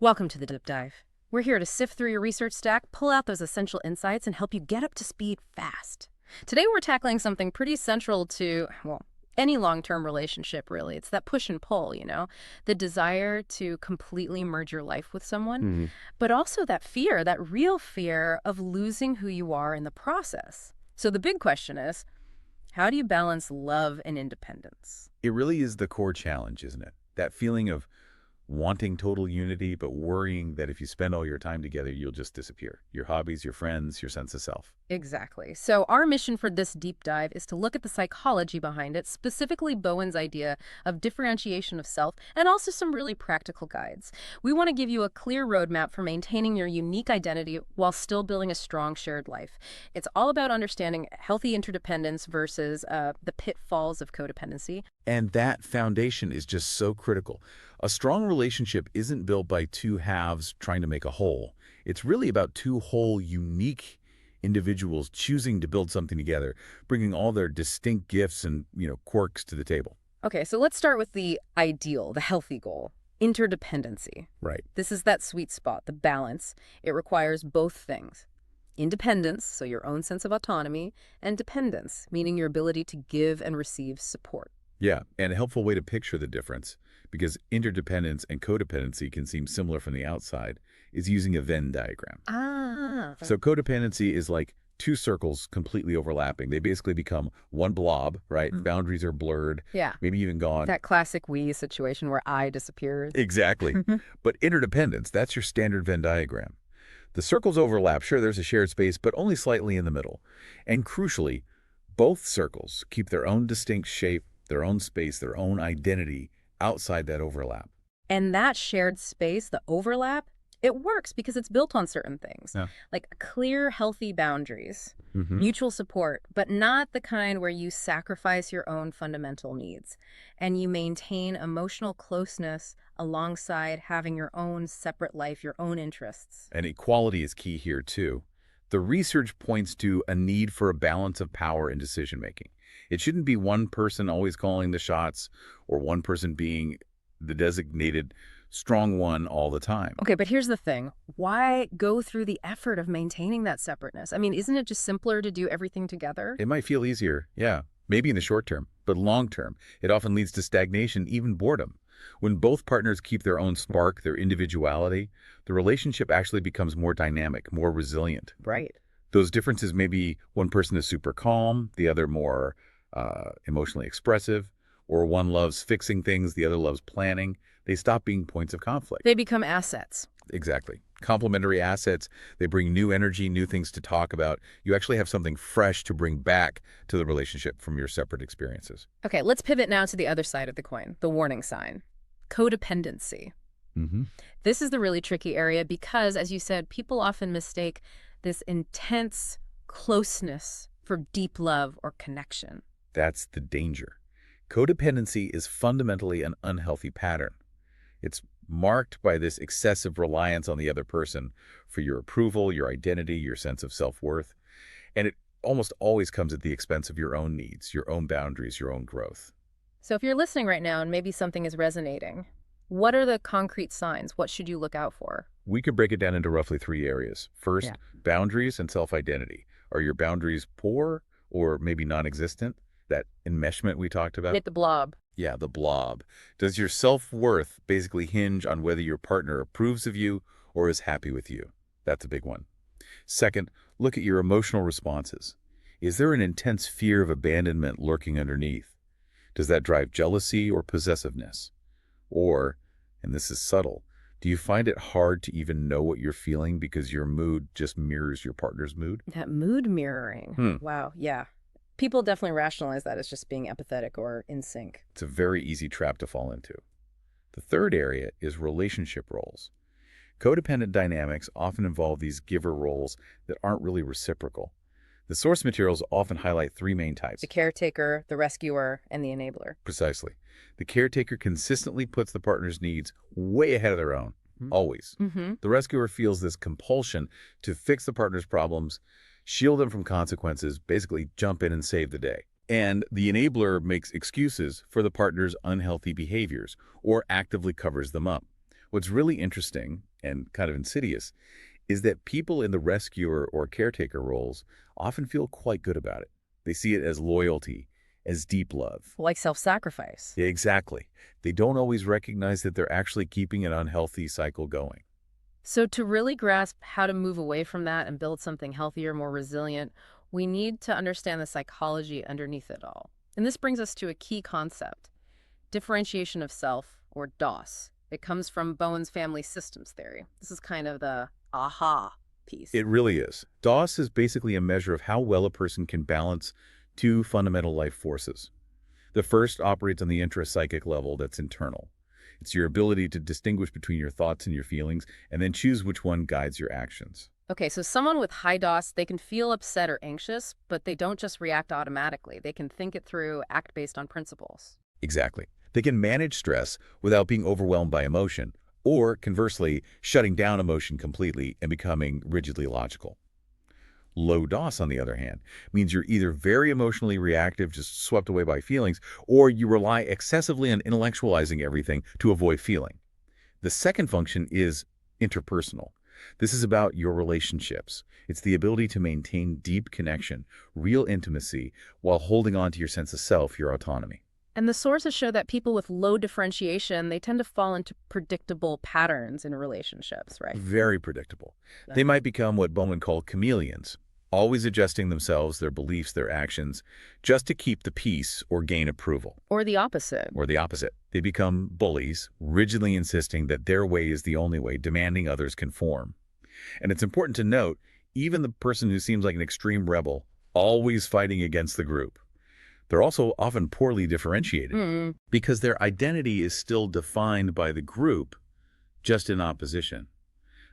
Welcome to the Deep Dive. We're here to sift through your research stack, pull out those essential insights, and help you get up to speed fast. Today we're tackling something pretty central to, well, any long-term relationship, really. It's that push and pull, the desire to completely merge your life with someone, Hmm. but also that fear, that real fear of losing who you are in the process. So the big question is, how do you balance love and independence? It really is the core challenge, isn't it? That feeling of wanting total unity, but worrying that if you spend all your time together, you'll just disappear. Your hobbies, your friends, your sense of self. Exactly. So our mission for this deep dive is to look at the psychology behind it, specifically Bowen's idea of differentiation of self, and also some really practical guides. We want to give you a clear roadmap for maintaining your unique identity while still building a strong shared life. It's all about understanding healthy interdependence versus the pitfalls of codependency. And that foundation is just so critical. A strong relationship isn't built by two halves trying to make a whole. It's really about two whole, unique individuals choosing to build something together, bringing all their distinct gifts and, quirks to the table. Okay, so let's start with the ideal, the healthy goal. Interdependency. Right. This is that sweet spot, the balance. It requires both things. Independence, so your own sense of autonomy, and dependence, meaning your ability to give and receive support. Yeah, and a helpful way to picture the difference, because interdependence and codependency can seem similar from the outside, is using a Venn diagram. Ah. So codependency is like two circles completely overlapping. They basically become one blob, right? Mm. Boundaries are blurred, Yeah, maybe even gone. that classic we situation where I disappears. Exactly. But interdependence, that's your standard Venn diagram. The circles overlap. Sure, there's a shared space, but only slightly in the middle. And crucially, both circles keep their own distinct shape, their own space, their own identity outside that overlap. And that shared space, the overlap, it works because it's built on certain things, Yeah. like clear, healthy boundaries, Hmm. mutual support, but not the kind where you sacrifice your own fundamental needs. And you maintain emotional closeness alongside having your own separate life, your own interests. And equality is key here, too. The research points to a need for a balance of power in decision-making. It shouldn't be one person always calling the shots or one person being the designated strong one all the time. Okay, but here's the thing. Why go through the effort of maintaining that separateness? I mean, isn't it just simpler to do everything together? It might feel easier, yeah, maybe in the short term, but long term, it often leads to stagnation, even boredom. When both partners keep their own spark, their individuality, the relationship actually becomes more dynamic, more resilient. Right. Those differences may be one person is super calm, the other more emotionally expressive, or one loves fixing things, the other loves planning. They stop being points of conflict. They become assets. Exactly. Complementary assets, they bring new energy, new things to talk about. You actually have something fresh to bring back to the relationship from your separate experiences. Okay, let's pivot now to the other side of the coin, the warning sign. Codependency. Hmm. This is the really tricky area because, as you said, people often mistake this intense closeness for deep love or connection. That's the danger. Codependency is fundamentally an unhealthy pattern. It's marked by this excessive reliance on the other person for your approval, your identity, your sense of self-worth. And it almost always comes at the expense of your own needs, your own boundaries, your own growth. So if you're listening right now and maybe something is resonating, what are the concrete signs? What should you look out for? We could break it down into roughly three areas. Yeah. First, boundaries and self-identity. Are your boundaries poor or maybe non-existent? That enmeshment we talked about? Hit the blob. Yeah, the blob. Does your self-worth basically hinge on whether your partner approves of you or is happy with you? That's a big one. Second, look at your emotional responses. Is there an intense fear of abandonment lurking underneath? Does that drive jealousy or possessiveness? Or, and this is subtle, do you find it hard to even know what you're feeling because your mood just mirrors your partner's mood? That mood mirroring. Hmm. Wow, yeah. People definitely rationalize that as just being empathetic or in sync. It's a very easy trap to fall into. The third area is relationship roles. Codependent dynamics often involve these giver roles that aren't really reciprocal. The source materials often highlight three main types. The caretaker, the rescuer, and the enabler. Precisely. The caretaker consistently puts the partner's needs way ahead of their own, always. Mm-hmm. The rescuer feels this compulsion to fix the partner's problems, shield them from consequences, basically jump in and save the day. And the enabler makes excuses for the partner's unhealthy behaviors or actively covers them up. What's really interesting and kind of insidious is that people in the rescuer or caretaker roles often feel quite good about it. They see it as loyalty, as deep love. Like self-sacrifice. Yeah, exactly. They don't always recognize that they're actually keeping an unhealthy cycle going. So to really grasp how to move away from that and build something healthier, more resilient, we need to understand the psychology underneath it all. And this brings us to a key concept, differentiation of self, or DOS. It comes from Bowen's family systems theory. This is kind of the aha piece. It really is. DOS is basically a measure of how well a person can balance two fundamental life forces. The first operates on the intrapsychic level that's internal. It's your ability to distinguish between your thoughts and your feelings, and then choose which one guides your actions. Okay, so someone with high DOS, they can feel upset or anxious, but they don't just react automatically. They can think it through, act based on principles. Exactly. They can manage stress without being overwhelmed by emotion, or conversely, shutting down emotion completely and becoming rigidly logical. Low DOS, on the other hand, means you're either very emotionally reactive, just swept away by feelings, or you rely excessively on intellectualizing everything to avoid feeling. The second function is interpersonal. This is about your relationships. It's the ability to maintain deep connection, real intimacy, while holding on to your sense of self, your autonomy. And the sources show that people with low differentiation, they tend to fall into predictable patterns in relationships, right? Very predictable. They might become what Bowman called chameleons, always adjusting themselves, their beliefs, their actions, just to keep the peace or gain approval. Or the opposite. Or the opposite. They become bullies, rigidly insisting that their way is the only way, demanding others conform. And it's important to note, even the person who seems like an extreme rebel, always fighting against the group. They're also often poorly differentiated because their identity is still defined by the group, just in opposition.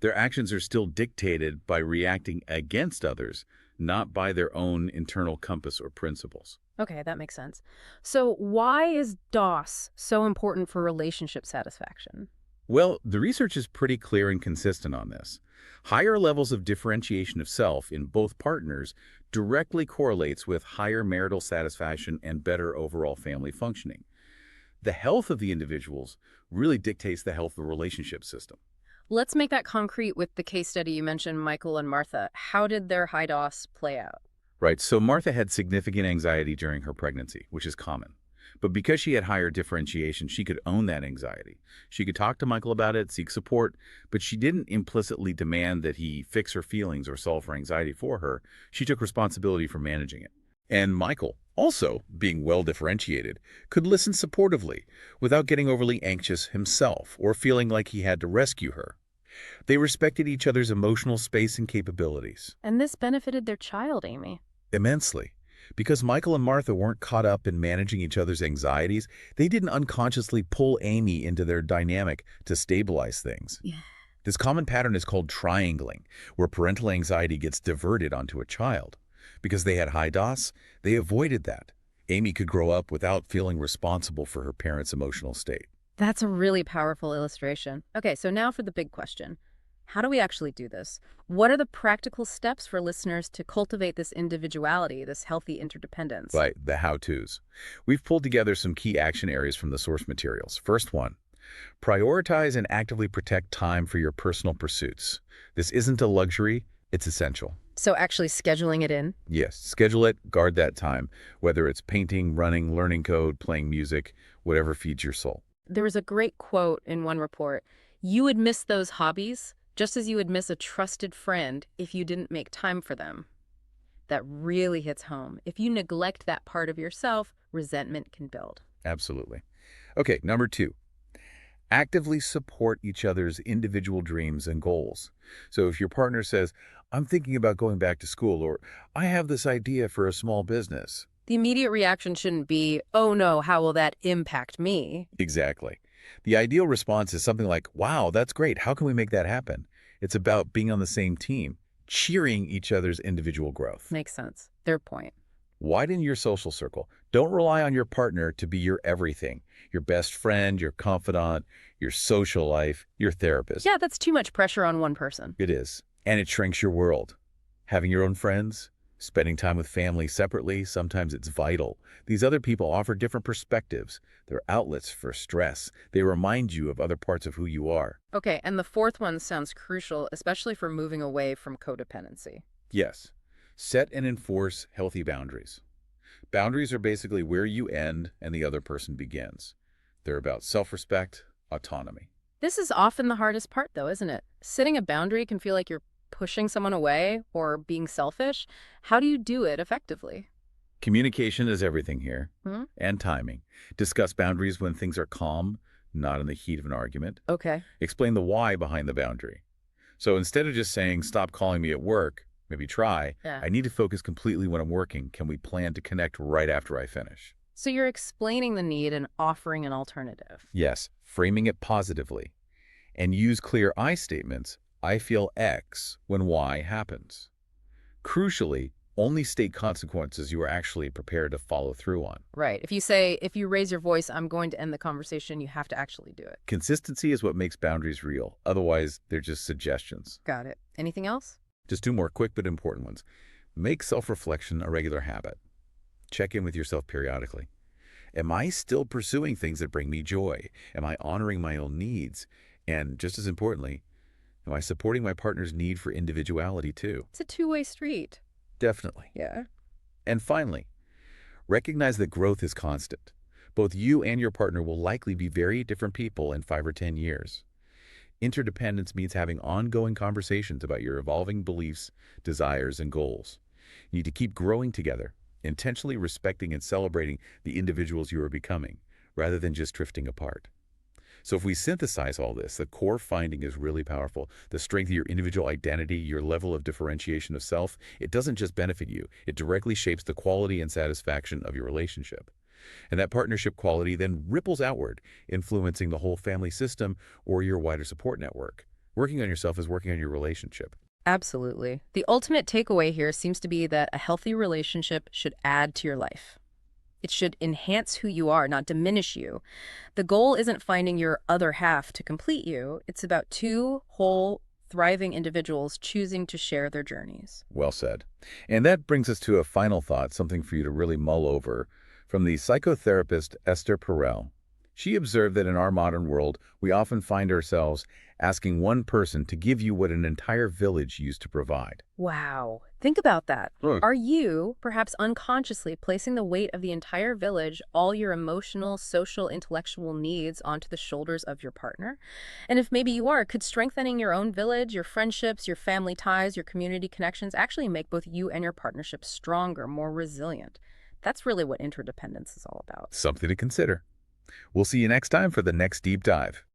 Their actions are still dictated by reacting against others, not by their own internal compass or principles. Okay, that makes sense. So why is DOS so important for relationship satisfaction? Well, the research is pretty clear and consistent on this. Higher levels of differentiation of self in both partners directly correlates with higher marital satisfaction and better overall family functioning. The health of the individuals really dictates the health of the relationship system. Let's make that concrete with the case study you mentioned, Michael and Martha. How did their high DOS play out? Right, so Martha had significant anxiety during her pregnancy, which is common. But because she had higher differentiation, she could own that anxiety. She could talk to Michael about it, seek support, but she didn't implicitly demand that he fix her feelings or solve her anxiety for her. She took responsibility for managing it. And Michael, also being well differentiated, could listen supportively without getting overly anxious himself or feeling like he had to rescue her. They respected each other's emotional space and capabilities. And this benefited their child, Amy. Immensely. Because Michael and Martha weren't caught up in managing each other's anxieties, they didn't unconsciously pull Amy into their dynamic to stabilize things. Yeah. This common pattern is called triangling, where parental anxiety gets diverted onto a child. Because they had high DOS, they avoided that. Amy could grow up without feeling responsible for her parents' emotional state. That's a really powerful illustration. Okay, so now for the big question. How do we actually do this? What are the practical steps for listeners to cultivate this individuality, this healthy interdependence? Right, the how-tos. We've pulled together some key action areas from the source materials. First one, prioritize and actively protect time for your personal pursuits. This isn't a luxury, it's essential. So actually scheduling it in? Yes, schedule it, guard that time, whether it's painting, running, learning code, playing music, whatever feeds your soul. There was a great quote in one report. You would miss those hobbies just as you would miss a trusted friend if you didn't make time for them. That really hits home. If you neglect that part of yourself, resentment can build. Absolutely. Okay, number two, actively support each other's individual dreams and goals. So if your partner says, I'm thinking about going back to school, or I have this idea for a small business. The immediate reaction shouldn't be, oh no, how will that impact me? Exactly. The ideal response is something like, wow, that's great. How can we make that happen? It's about being on the same team, cheering each other's individual growth. Makes sense. Their point. Widen your social circle. Don't rely on your partner to be your everything, your best friend, your confidant, your social life, your therapist. Yeah, that's too much pressure on one person. It is. And it shrinks your world. Having your own friends, Spending time with family separately, sometimes it's vital. These other people offer different perspectives. They're outlets for stress. They remind you of other parts of who you are. Okay, and the fourth one sounds crucial, especially for moving away from codependency. Yes, set and enforce healthy boundaries. Boundaries are basically where you end and the other person begins. They're about self-respect, autonomy. This is often the hardest part, though, isn't it? Setting a boundary can feel like you're pushing someone away or being selfish. How do you do it effectively? Communication is everything here, Hmm? and timing. Discuss boundaries when things are calm, not in the heat of an argument. Okay. Explain the why behind the boundary. So instead of just saying, stop calling me at work, maybe try, Yeah. I need to focus completely when I'm working. Can we plan to connect right after I finish? So you're explaining the need and offering an alternative. Yes, framing it positively. And use clear I statements. I feel X when Y happens. Crucially, only state consequences you are actually prepared to follow through on. Right. If you say, if you raise your voice, I'm going to end the conversation, you have to actually do it. Consistency is what makes boundaries real. Otherwise, they're just suggestions. Got it. Anything else? Just two more quick but important ones. Make self-reflection a regular habit. Check in with yourself periodically. Am I still pursuing things that bring me joy? Am I honoring my own needs? And just as importantly, am I supporting my partner's need for individuality too? It's a two-way street. Definitely. Yeah. And finally, recognize that growth is constant. Both you and your partner will likely be very different people in 5 or 10 years. Interdependence means having ongoing conversations about your evolving beliefs, desires, and goals. You need to keep growing together, intentionally respecting and celebrating the individuals you are becoming, rather than just drifting apart. So if we synthesize all this, the core finding is really powerful. The strength of your individual identity, your level of differentiation of self, it doesn't just benefit you. It directly shapes the quality and satisfaction of your relationship. And that partnership quality then ripples outward, influencing the whole family system or your wider support network. Working on yourself is working on your relationship. Absolutely. The ultimate takeaway here seems to be that a healthy relationship should add to your life. It should enhance who you are, not diminish you. The goal isn't finding your other half to complete you. It's about two whole, thriving individuals choosing to share their journeys. Well said. And that brings us to a final thought, something for you to really mull over, from the psychotherapist Esther Perel. She observed that in our modern world, we often find ourselves asking one person to give you what an entire village used to provide. Wow. Think about that. Right. Are you, perhaps unconsciously, placing the weight of the entire village, all your emotional, social, intellectual needs onto the shoulders of your partner? And if maybe you are, could strengthening your own village, your friendships, your family ties, your community connections actually make both you and your partnership stronger, more resilient? That's really what interdependence is all about. Something to consider. We'll see you next time for the next deep dive.